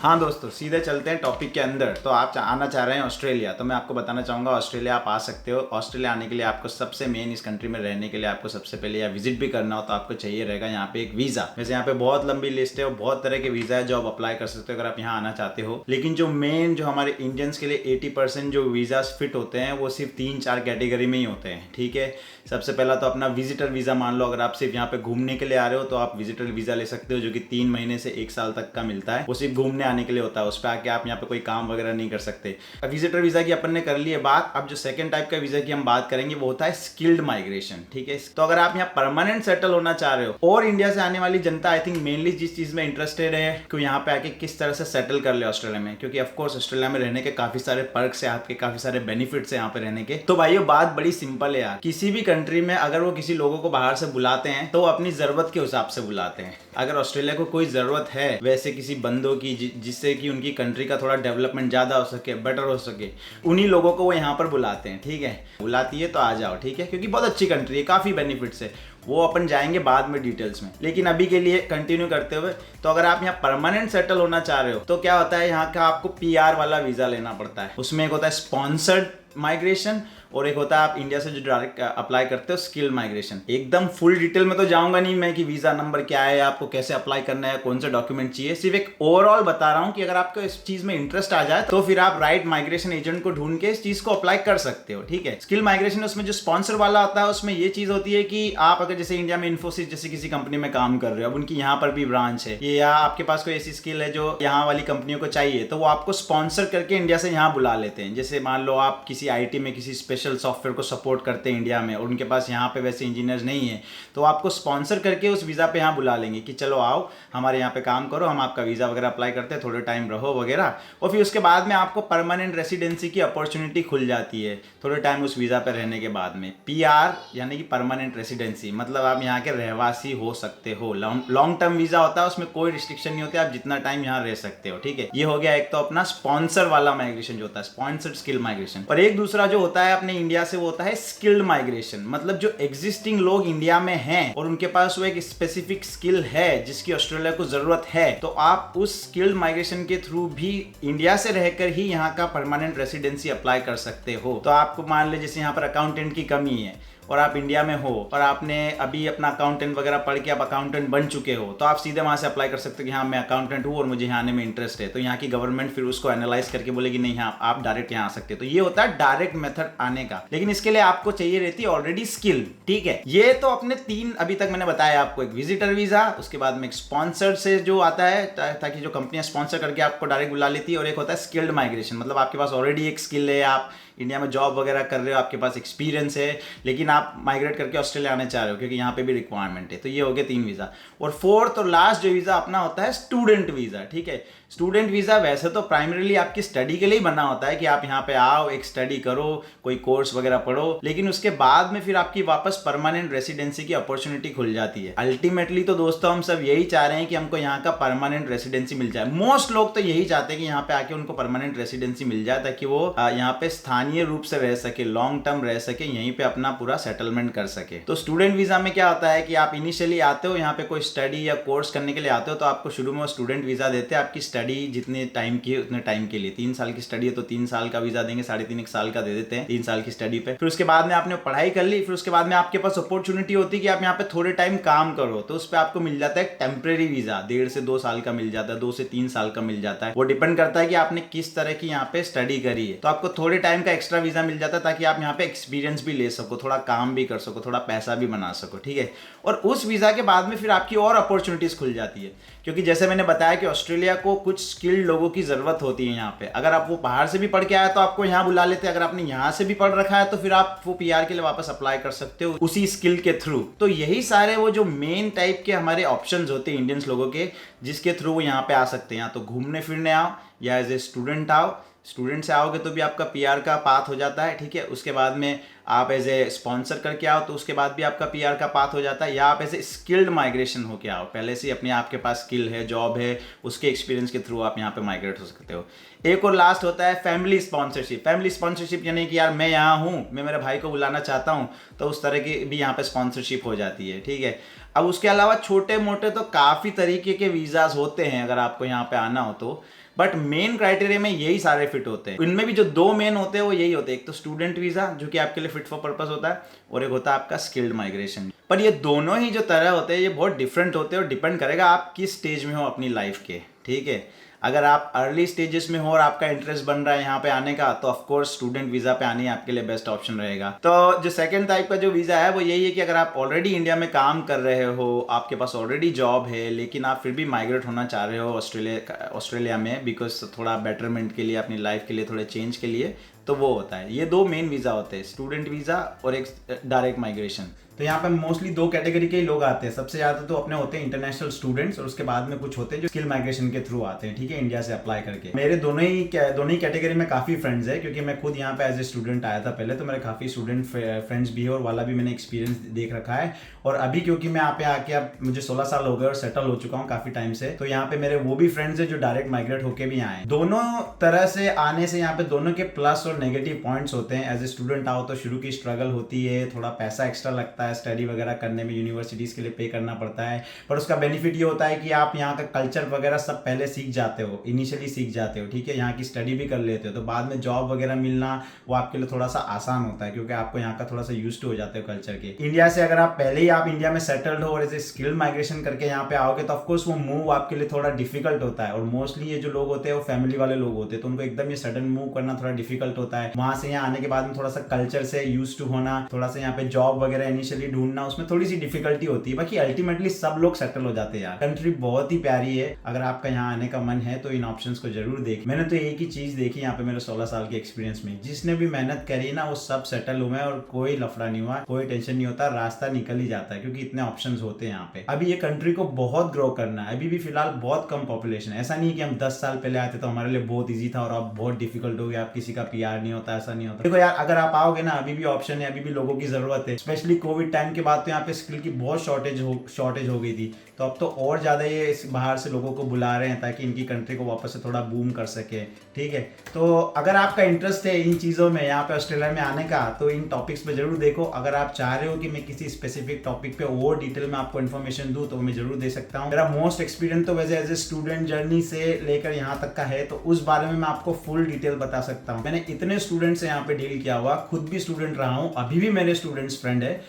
हाँ दोस्तों, सीधे चलते हैं टॉपिक के अंदर। तो आप आना चाह रहे हैं ऑस्ट्रेलिया, तो मैं आपको बताना चाहूँगा ऑस्ट्रेलिया आप आ सकते हो। ऑस्ट्रेलिया आने के लिए आपको सबसे मेन, इस कंट्री में रहने के लिए आपको सबसे पहले या विजिट भी करना हो तो आपको चाहिए रहेगा यहाँ पे एक वीज़ा। वैसे यहाँ पे बहुत लंबी लिस्ट है और बहुत तरह के वीज़ा है जो आप अप्लाई कर सकते हो अगर आप यहाँ आना चाहते हो। लेकिन जो मेन जो हमारे इंडियंस के लिए 80% जो वीज़ाज फिट होते हैं वो सिर्फ 3-4 कैटेगरी में ही होते हैं। ठीक है, सबसे पहला तो अपना विजिटर वीज़ा मान लो। अगर आप सिर्फ यहाँ पे घूमने के लिए आ रहे हो तो आप विजिटर वीज़ा ले सकते हो, जो कि 3 महीने से 1 साल तक का मिलता है। वो सिर्फ घूमने आने के लिए होता है, उस पर आके आप यहाँ पे कोई काम वगैरह नहीं कर सकते। विजिटर वीज़ा की अपन ने कर ली है बात। अब जो सेकंड टाइप का वीज़ा की हम बात करेंगे वो होता है स्किल्ड माइग्रेशन। ठीक है, तो अगर आप यहाँ परमानेंट सेटल होना चाह रहे हो और इंडिया से आने वाली जनता आई थिंक मेनली जिस चीज़ में इंटरेस्टेड है कि यहाँ पे आके किस तरह से सेटल कर ले ऑस्ट्रेलिया में, क्योंकि ऑफकोर्स ऑस्ट्रेलिया में रहने के काफ़ी सारे पर्क्स है, आपके काफ़ी सारे बेनिफिट्स है यहाँ पे रहने के। तो भाई बात बड़ी सिंपल है यार, किसी भी कंट्री में अगर वो किसी लोगों को बाहर से बुलाते हैं तो अपनी ज़रूरत के हिसाब से बुलाते हैं। अगर ऑस्ट्रेलिया को कोई ज़रूरत है वैसे किसी बंदों की जिससे कि उनकी कंट्री का थोड़ा डेवलपमेंट ज़्यादा हो सके, बेटर हो सके, उन्हीं लोगों को वो यहाँ पर बुलाते हैं। ठीक है, बुलाती है तो आ जाओ। ठीक है, क्योंकि बहुत अच्छी कंट्री है, काफ़ी बेनिफिट्स है, वो अपन जाएंगे बाद में डिटेल्स में। लेकिन अभी के लिए कंटिन्यू करते हुए, तो अगर आप यहाँ परमानेंट सेटल होना चाह रहे हो तो क्या होता है, यहाँ का आपको PR वाला वीज़ा लेना पड़ता है। उसमें एक होता है स्पॉन्सर्ड माइग्रेशन और एक होता है आप इंडिया से जो डायरेक्ट अप्लाई करते हो स्किल्ड माइग्रेशन। एकदम फुल डिटेल में तो जाऊंगा नहीं मैं कि वीज़ा नंबर क्या है, आपको कैसे अप्लाई करना है, कौन से डॉक्यूमेंट चाहिए। सिर्फ एक ओवरऑल बता रहा हूँ कि अगर आपको इस चीज़ में इंटरेस्ट आ जाए तो फिर आप राइट माइग्रेशन एजेंट को ढूंढ के इस चीज़ को अप्लाई कर सकते हो। ठीक है, स्किल माइग्रेशन उसमें जो स्पॉन्सर वाला होता है उसमें ये चीज़ होती है कि आप अगर जैसे इंडिया में इन्फोसिस जैसे किसी कंपनी में काम कर रहे हो, अब उनकी यहाँ पर भी ब्रांच है, या आपके पास कोई ऐसी स्किल है जो यहाँ वाली कंपनियों को चाहिए, तो वो आपको स्पॉन्सर करके इंडिया से यहाँ बुला लेते हैं। जैसे मान लो आप किसी IT में किसी स्पेशल सॉफ्टवेयर को सपोर्ट करते हैं इंडिया में और उनके पास यहाँ पे वैसे इंजीनियर्स नहीं है, तो आपको स्पॉन्सर करके उस वीज़ा पे यहाँ बुला लेंगे कि चलो आओ हमारे यहाँ पे काम करो, हम आपका वीज़ा वगैरह अप्लाई करते हैं, थोड़े टाइम रहो वगैरह, और फिर उसके बाद में आपको परमानेंट रेसिडेंसी की अपॉर्चुनिटी खुल जाती है थोड़े टाइम उस वीज़ा पे रहने के बाद में। PR यानी कि परमानेंट रेसिडेंसी, मतलब आप यहाँ के रहवासी हो सकते हो। लॉन्ग टर्म वीज़ा होता है, उसमें कोई रिस्ट्रिक्शन नहीं होती, आप जितना टाइम यहाँ रह सकते हो। ठीक है, ये हो गया एक तो अपना स्पॉन्सर वाला माइग्रेशन जो होता है, स्पॉन्सर्ड स्किल माइग्रेशन। और एक दूसरा जो होता है अपने इंडिया से वो होता है स्किल्ड माइग्रेशन, मतलब जो एग्जिस्टिंग लोग इंडिया में हैं और उनके पास वो एक स्पेसिफिक स्किल है जिसकी ऑस्ट्रेलिया को जरूरत है, तो आप उस स्किल्ड माइग्रेशन के थ्रू भी इंडिया से रहकर ही यहाँ का परमानेंट रेसिडेंसी अप्लाई कर सकते हो। तो आपको मान ले जैसे यहाँ पर अकाउंटेंट की कमी है और आप इंडिया में हो और आपने अभी अपना अकाउंटेंट वगैरह पढ़ के आप अकाउंटेंट बन चुके हो, तो आप सीधे वहाँ से अप्लाई कर सकते हो कि हाँ मैं अकाउंटेंट हूँ और मुझे यहाँ आने में इंटरेस्ट है। तो यहाँ की गवर्नमेंट फिर उसको एनालाइज करके बोलेगी नहीं हाँ आप डायरेक्ट यहाँ आ सकते हो। तो ये होता है डायरेक्ट मेथड आने का, लेकिन इसके लिए आपको चाहिए रहती है ऑलरेडी स्किल। ठीक है, ये तो अपने 3 अभी तक मैंने बताया आपको, एक विजिटर वीजा, उसके बाद में एक स्पॉन्सर से जो आता है ताकि जो कंपनियां स्पॉन्सर करके आपको डायरेक्ट बुला लेती है, और एक होता है स्किल्ड माइग्रेशन, मतलब आपके पास ऑलरेडी एक स्किल है, आप इंडिया में जॉब वगैरह कर रहे हो, आपके पास एक्सपीरियंस है, लेकिन आप माइग्रेट करके ऑस्ट्रेलिया आने चाह रहे हो क्योंकि यहाँ पे भी रिक्वायरमेंट है। तो ये हो गए 3 वीज़ा। और फोर्थ और लास्ट जो वीज़ा अपना होता है स्टूडेंट वीज़ा। ठीक है, स्टूडेंट वीज़ा वैसे तो प्राइमरीली आपकी स्टडी के लिए ही बना होता है कि आप यहाँ पे आओ, एक स्टडी करो, कोई कोर्स वगैरह पढ़ो, लेकिन उसके बाद में फिर आपकी वापस परमानेंट रेसिडेंसी की अपॉर्चुनिटी खुल जाती है। अल्टीमेटली तो दोस्तों हम सब यही चाह रहे हैं कि हमको यहाँ का परमानेंट रेसिडेंसी मिल जाए। मोस्ट लोग तो यही चाहते हैं कि यहाँ पे आके उनको परमानेंट रेसिडेंसी मिल जाए ताकि वो यहाँ पे स्थानीय रूप से रह सके, लॉन्ग टर्म रह सके, यहीं पे अपना पूरा सेटलमेंट कर सके। तो स्टूडेंट वीज़ा में क्या होता है कि आप इनिशियली आते हो यहाँ पे कोई स्टडी या कोर्स करने के लिए आते हो, तो आपको शुरू में वो स्टूडेंट वीज़ा देते हैं। आपकी स्टडी जितने टाइम की है उतने टाइम के लिए, 3 साल की स्टडी है तो 3 साल का वीज़ा देंगे, 3.5 साल का दे देते हैं 3 साल की स्टडी पे। फिर उसके बाद में आपने पढ़ाई कर ली, फिर उसके बाद में आपके पास अपॉर्चुनिटी होती है कि आप यहाँ पे थोड़े टाइम काम करो, तो उस पर आपको मिल जाता है टेम्परेरी वीज़ा, 1.5 से 2 साल का मिल जाता है, 2 से 3 साल का मिल जाता है। वो डिपेंड करता है कि आपने किस तरह की यहाँ पे स्टडी करी है। तो आपको थोड़े टाइम का एक्स्ट्रा वीज़ा मिल जाता है ताकि आप यहाँ पे एक्सपीरियंस भी ले सको, थोड़ा काम भी कर सको, थोड़ा पैसा भी बना सको। ठीक है, और उस वीज़ा के बाद में फिर आपकी और अपॉर्चुनिटीज़ खुल जाती है, क्योंकि जैसे मैंने बताया कि ऑस्ट्रेलिया को कुछ स्किल्ड लोगों की ज़रूरत होती है यहाँ पे। अगर आप वो बाहर से भी पढ़ के आए तो आपको यहाँ बुला लेते हैं, अगर आपने यहाँ से भी पढ़ रखा है तो फिर आप वो PR के लिए वापस अप्लाई कर सकते हो उसी स्किल के थ्रू। तो यही सारे वो जो मेन टाइप के हमारे ऑप्शंस होते हैं इंडियंस लोगों के, जिसके थ्रू वो यहाँ पे आ सकते हैं। या तो घूमने फिरने आओ या एज ए स्टूडेंट आओ, स्टूडेंट से आओगे तो भी आपका PR का पाथ हो जाता है। ठीक है, उसके बाद में आप एज ए स्पॉन्सर करके आओ तो उसके बाद भी आपका PR का पाथ हो जाता है, या आप एज ए स्किल्ड माइग्रेशन होके आओ, पहले से अपने आपके पास स्किल है, जॉब है, उसके एक्सपीरियंस के थ्रू आप यहाँ पे माइग्रेट हो सकते हो। एक और लास्ट होता है फैमिली स्पॉन्सरशिप। फैमिली स्पॉन्सरशिप यानी कि यार मैं यहाँ हूँ, मैं मेरे भाई को बुलाना चाहता हूँ, तो उस तरह की भी यहाँ पे स्पॉन्सरशिप हो जाती है। ठीक है, अब उसके अलावा छोटे मोटे तो काफ़ी तरीके के वीज़ाज होते हैं अगर आपको यहाँ पे आना हो तो, बट मेन क्राइटेरिया में यही सारे फिट होते हैं। इनमें भी जो दो मेन होते हैं वो यही होते हैं, एक तो स्टूडेंट वीज़ा जो कि आपके लिए फिट फॉर पर्पस होता है, और एक होता है आपका स्किल्ड माइग्रेशन। पर ये दोनों ही जो तरह होते हैं ये बहुत डिफरेंट होते हैं और डिपेंड करेगा आप किस स्टेज में हो अपनी लाइफ के, ठीक है। अगर आप अर्ली स्टेजेस में हो और आपका इंटरेस्ट बन रहा है यहाँ पे आने का, तो ऑफ कोर्स स्टूडेंट वीज़ा पे आनी आपके लिए बेस्ट ऑप्शन रहेगा। तो जो सेकंड टाइप का जो वीज़ा है वो यही है कि अगर आप ऑलरेडी इंडिया में काम कर रहे हो, आपके पास ऑलरेडी जॉब है, लेकिन आप फिर भी माइग्रेट होना चाह रहे हो ऑस्ट्रेलिया में, बिकॉज थोड़ा बेटरमेंट के लिए, अपनी लाइफ के लिए, थोड़े चेंज के लिए, तो वो होता है। ये दो मेन वीज़ा होते हैं, स्टूडेंट वीज़ा और एक डायरेक्ट माइग्रेशन। तो यहाँ पे मोस्टली दो कैटेगरी के ही लोग आते हैं। सबसे ज़्यादा तो अपने होते हैं इंटरनेशनल स्टूडेंट्स, और उसके बाद में कुछ होते हैं जो स्किल माइग्रेशन के थ्रू आते हैं, ठीक है, इंडिया से अप्लाई करके। मेरे दोनों ही कैटेगरी में काफ़ी फ्रेंड्स है, क्योंकि मैं खुद यहाँ पे एज ए स्टूडेंट आया था पहले, तो मेरे काफ़ी स्टूडेंट फ्रेंड्स भी है और वाला भी मैंने एक्सपीरियंस देख रखा है। और अभी क्योंकि मैं यहाँ पे आके अब मुझे 16 साल हो गए और सेटल हो चुका हूँ काफ़ी टाइम से, तो यहाँ पे मेरे वो भी फ्रेंड्स है जो डायरेक्ट माइग्रेट होके भी आए। दोनों तरह से आने से यहाँ पे दोनों के प्लस और नेगेटिव पॉइंट्स होते हैं। एज ए स्टूडेंट आओ तो शुरू की स्ट्रगल होती है, थोड़ा पैसा एक्स्ट्रा लगता है स्टडी वगैरह करने में, यूनिवर्सिटीज़ के लिए पे करना पड़ता है, पर उसका बेनिफिट ये होता है कि आप यहाँ का कल्चर वगैरह सब पहले सीख जाते हो, इनिशियली सीख जाते हो, ठीक है, यहाँ की स्टडी भी कर लेते हो, तो बाद में जॉब वगैरह मिलना वो आपके लिए थोड़ा सा आसान होता है, क्योंकि आपको यहाँ का थोड़ा सा यूज टू हो जाते हो कल्चर के। इंडिया से अगर आप पहले ही आप इंडिया में सेटल्ड हो और एज ए स्किल माइग्रेशन करके यहाँ पे आओगे, तो ऑफकोर्स वो मूव आपके लिए थोड़ा डिफिकल्ट होता है। और मोस्टली ये जो लोग होते हैं वो फैमिली वाले लोग होते हैं, तो उनको एकदम ये सडन मूव करना थोड़ा डिफिकल्ट होता है। वहां से यहाँ आने के बाद में थोड़ा सा कल्चर से यूज टू होना, थोड़ा सा यहाँ पे जॉब वगैरह इनिशियली ढूंढना, उसमें थोड़ी सी डिफिकल्टी होती है। बाकी अल्टीमेटली सब लोग सेटल हो जाते हैं यार। कंट्री बहुत ही प्यारी है, अगर आपका यहाँ आने का मन है तो इन ऑप्शंस को जरूर देख। मैंने तो एक ही चीज देखी यहाँ पे मेरे 16 साल के एक्सपीरियंस में, जिसने भी मेहनत करी ना वो सब सेटल हुए हैं और कोई लफड़ा नहीं हुआ, कोई टेंशन नहीं होता, रास्ता निकल ही जाता है, क्योंकि इतने ऑप्शंस होते हैं यहाँ पे। अभी ये कंट्री को बहुत ग्रो करना है, अभी भी फिलहाल बहुत कम पॉपुलेशन है। ऐसा नहीं कि हम 10 साल पहले आते तो हमारे लिए बहुत ईजी था और अब बहुत डिफिकल्ट हो गया, अब किसी का PR नहीं होता, ऐसा नहीं होता। देखो यार, अगर आप आओगे ना, अभी भी ऑप्शन है, अभी भी लोगों की जरूरत है। स्पेशली कोविड टाइम के बाद तो यहाँ पे स्किल की बहुत शॉर्टेज हो गई थी, तो अब तो और ज़्यादा ये बाहर से लोगों को बुला रहे हैं ताकि इनकी कंट्री को वापस से थोड़ा बूम कर सके, ठीक है। तो अगर आपका इंटरेस्ट है इन चीज़ों में, यहाँ पे ऑस्ट्रेलिया में आने का, तो इन टॉपिक्स पे जरूर देखो। अगर आप चाह रहे हो कि मैं किसी स्पेसिफिक टॉपिक पे और डिटेल में आपको इन्फॉर्मेशन दूँ, तो मैं जरूर दे सकता हूँ। मेरा मोस्ट एक्सपीरियंस तो वैसे एज ए स्टूडेंट जर्नी से लेकर यहाँ तक का है, तो उस बारे में मैं आपको फुल डिटेल बता सकता हूँ। मैंने इतने स्टूडेंट से यहाँ पे डील किया हुआ, खुद भी स्टूडेंट रहा हूँ, अभी भी मेरे स्टूडेंट्स फ्रेंड है।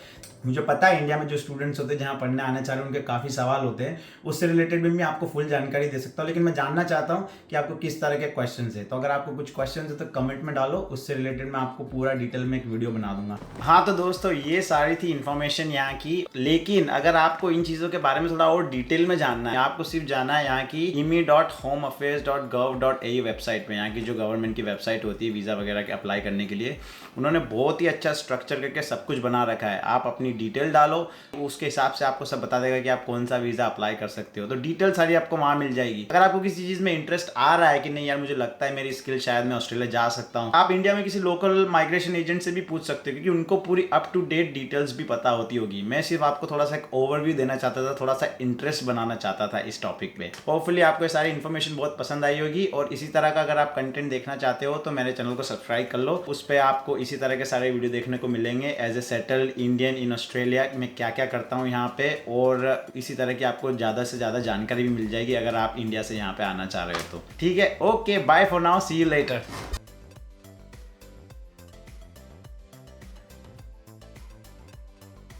मुझे पता है इंडिया में जो स्टूडेंट्स होते हैं जहाँ पढ़ने आने चाह रहे हैं उनके काफ़ी सवाल होते हैं, उससे रिलेटेड भी मैं आपको फुल जानकारी दे सकता हूँ। लेकिन मैं जानना चाहता हूँ कि आपको किस तरह के क्वेश्चंस है, तो अगर आपको कुछ क्वेश्चंस है तो कमेंट में डालो, उससे रिलेटेड मैं आपको पूरा डिटेल में एक वीडियो बना दूंगा। हाँ तो दोस्तों, ये सारी थी इन्फॉर्मेशन यहाँ की, लेकिन अगर आपको इन चीज़ों के बारे में थोड़ा और डिटेल में जानना है, आपको सिर्फ जाना है यहाँ की imi.homeaffairs.gov.au वेबसाइट में। यहाँ की जो गवर्नमेंट की वेबसाइट होती है वीज़ा वगैरह के अप्लाई करने के लिए, उन्होंने बहुत ही अच्छा स्ट्रक्चर करके सब कुछ बना रखा है। आप अपनी डिटेल डालो, उसके हिसाब से आपको सब बता देगा कि आप कौन सा वीज़ा अप्लाई कर सकते हो, तो डिटेल सारी आपको वहाँ मिल जाएगी। अगर आपको किसी चीज़ में इंटरेस्ट आ रहा है कि नहीं यार मुझे लगता है मेरी स्किल शायद मैं ऑस्ट्रेलिया जा सकता हूँ, आप इंडिया में किसी लोकल माइग्रेशन एजेंट से भी पूछ सकते हो, क्योंकि उनको पूरी अप टू डेट डिटेल्स भी पता होती होगी। मैं सिर्फ आपको थोड़ा सा एक ओवरव्यू देना चाहता था, थोड़ा सा इंटरेस्ट बनाना चाहता था इस टॉपिक पे। होपफुली आपको ये सारी इन्फॉर्मेशन बहुत पसंद आई होगी, और इसी तरह का अगर आप कंटेंट देखना चाहते हो तो मेरे चैनल को सब्सक्राइब कर लो। उस पर आपको इसी तरह के सारे वीडियो देखने को मिलेंगे, as a settled Indian in Australia मैं क्या क्या करता हूँ यहाँ पे, और इसी तरह की आपको ज़्यादा से ज़्यादा जानकारी भी मिल जाएगी अगर आप इंडिया से यहाँ पे आना चाह रहे हो तो। ठीक है, okay, bye for now, see you letter.